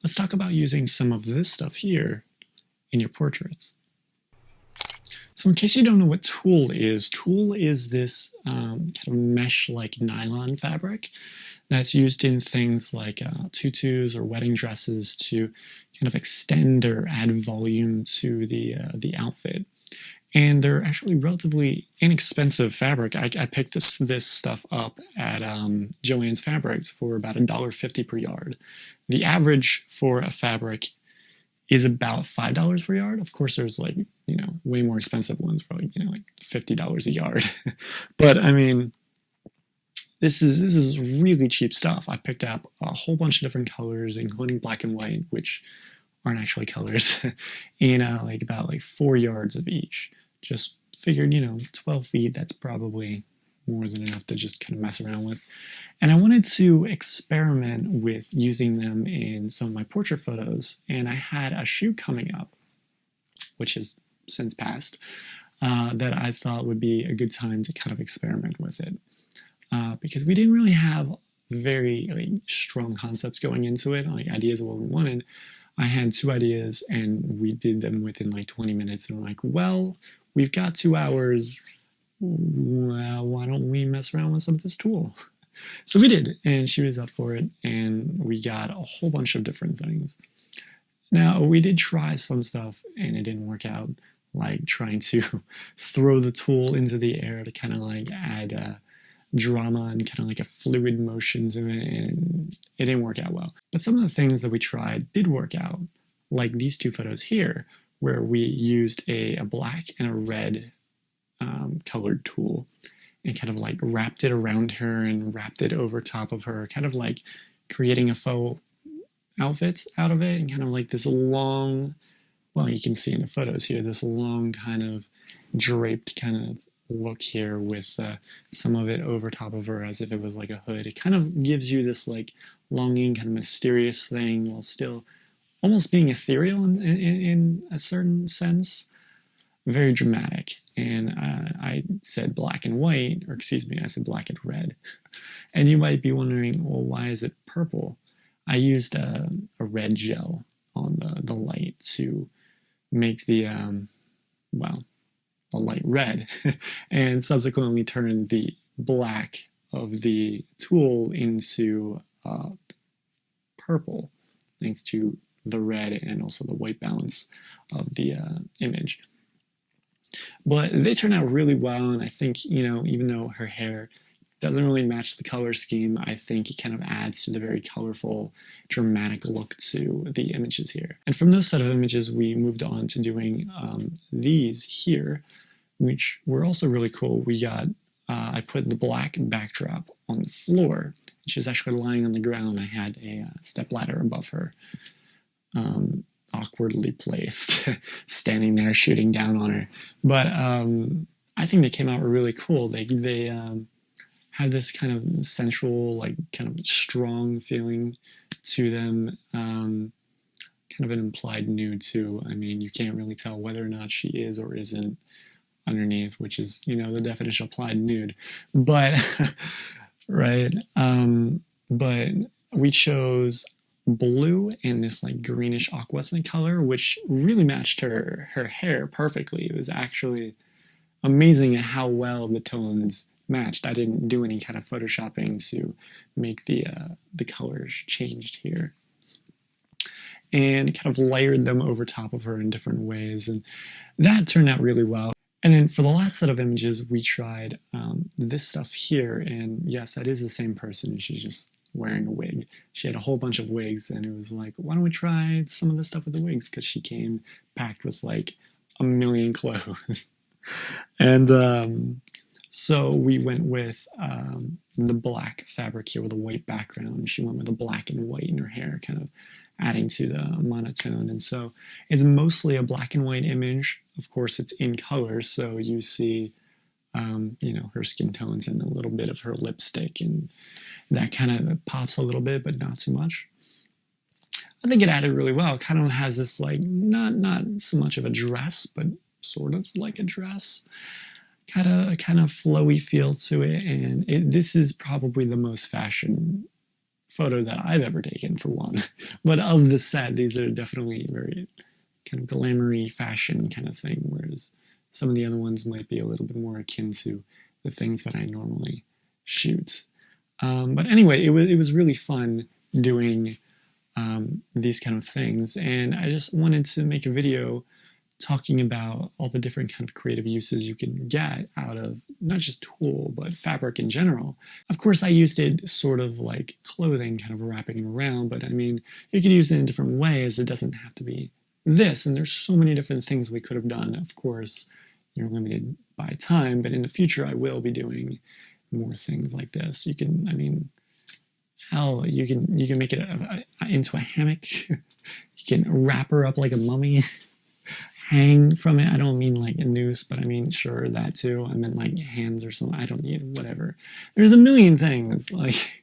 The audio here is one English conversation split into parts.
let's talk about using some of this stuff here in your portraits. So in case you don't know what tulle is this kind of mesh-like nylon fabric that's used in things like tutus or wedding dresses to kind of extend or add volume to the outfit. And they're actually relatively inexpensive fabric. I picked this stuff up at Joann's Fabrics for about $1.50 per yard. The average for a fabric is about $5 per yard. Of course, there's like, way more expensive ones for like, like $50 a yard. But I mean, this is really cheap stuff. I picked up a whole bunch of different colors, including black and white, which aren't actually colors, in about 4 yards of each. Just figured, 12 feet, that's probably more than enough to just kind of mess around with. And I wanted to experiment with using them in some of my portrait photos, and I had a shoot coming up, which has since passed, that I thought would be a good time to kind of experiment with it. Because we didn't really have very strong concepts going into it, like ideas of what we wanted. I had 2 ideas, and we did them within 20 minutes, and we're like, well, we've got 2 hours, well, why don't we mess around with some of this tulle? So we did, and she was up for it, and we got a whole bunch of different things. Now, we did try some stuff, and it didn't work out, like trying to throw the tulle into the air to kind of add drama and kind of a fluid motion to it, and it didn't work out well. But some of the things that we tried did work out, like these 2 photos here, where we used a black and a red colored tulle, and kind of wrapped it around her and wrapped it over top of her, kind of creating a faux outfit out of it, and kind of this long, well, you can see in the photos here, this long kind of draped kind of look here with some of it over top of her as if it was like a hood. It kind of gives you this longing, kind of mysterious thing while still almost being ethereal in a certain sense. Very dramatic. And I said black and white, or excuse me, I said black and red. And you might be wondering, well, why is it purple? I used a red gel on the light to make the, well, a light red, and subsequently turned the black of the tulle into purple, thanks to the red and also the white balance of the image. But they turned out really well, and I think, even though her hair doesn't really match the color scheme, I think it kind of adds to the very colorful, dramatic look to the images here. And from those set of images, we moved on to doing these here, which were also really cool. We got, I put the black backdrop on the floor. She was actually lying on the ground. I had a stepladder above her, awkwardly placed, standing there shooting down on her. But I think they came out really cool. They had this kind of sensual, kind of strong feeling to them. Kind of an implied nude too. I mean, you can't really tell whether or not she is or isn't underneath, which is, the definition of implied nude. But, right. But we chose blue and this greenish aqua color, which really matched her hair perfectly. It was actually amazing at how well the tones matched. I didn't do any kind of photoshopping to make the colors changed here, and kind of layered them over top of her in different ways, and that turned out really well. And then for the last set of images, we tried this stuff here, and yes, that is the same person. She's just wearing a wig. She had a whole bunch of wigs, and it was like, why don't we try some of the stuff with the wigs? Because she came packed with a million clothes. And so we went with the black fabric here with a white background. She went with a black and white in her hair, kind of adding to the monotone. And so it's mostly a black and white image. Of course, it's in color, so you see, her skin tones and a little bit of her lipstick, and that kind of pops a little bit, but not too much. I think it added really well. It kind of has this not so much of a dress, but sort of like a dress, kind of flowy feel to it. And this is probably the most fashion photo that I've ever taken, for one. But of the set, these are definitely very kind of glamoury fashion kind of thing, whereas some of the other ones might be a little bit more akin to the things that I normally shoot. But anyway, it was really fun doing these kind of things, and I just wanted to make a video talking about all the different kind of creative uses you can get out of not just tulle, but fabric in general. Of course, I used it sort of like clothing, kind of wrapping it around, but I mean, you can use it in different ways. It doesn't have to be this, and there's so many different things we could have done. Of course, you're limited by time, but in the future, I will be doing more things like this. You can, I mean, hell, you can make it into a hammock. You can wrap her up like a mummy. Hang from it. I don't mean like a noose, but I mean, sure, that too. I meant like hands or something. I don't need whatever. There's a million things. Like,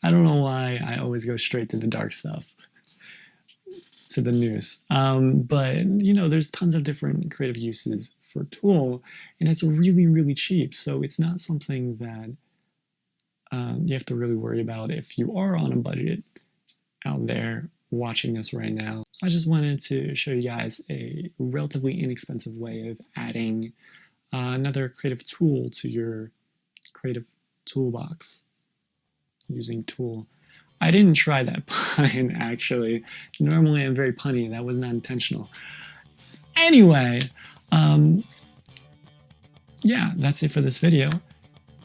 I don't know why I always go straight to the dark stuff, to the noose. But, you know, there's tons of different creative uses for tulle, and it's really, really cheap. So it's not something that you have to really worry about if you are on a budget out there watching this right now. So I just wanted to show you guys a relatively inexpensive way of adding another creative tool to your creative toolbox using tulle. I didn't try that pun, actually. Normally I'm very punny. That was not intentional. Anyway, yeah, that's it for this video.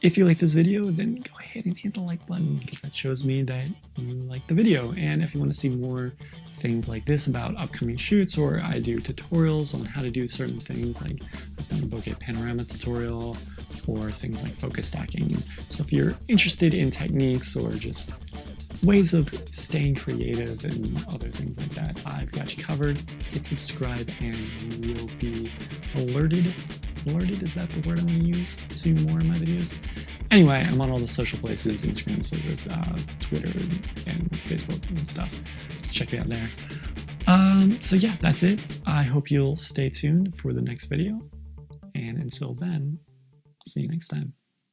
If you like this video, then go ahead and hit the like button, because that shows me that you like the video. And if you want to see more things like this about upcoming shoots, or I do tutorials on how to do certain things, like I've done a bokeh panorama tutorial, or things like focus stacking. So if you're interested in techniques or just ways of staying creative and other things like that, I've got you covered. Hit subscribe and you will be alerted. Alerted, is that the word I'm going to use to see more of my videos? Anyway, I'm on all the social places, Instagram, Twitter, and Facebook and stuff. So check me out there. So yeah, that's it. I hope you'll stay tuned for the next video. And until then, I'll see you next time.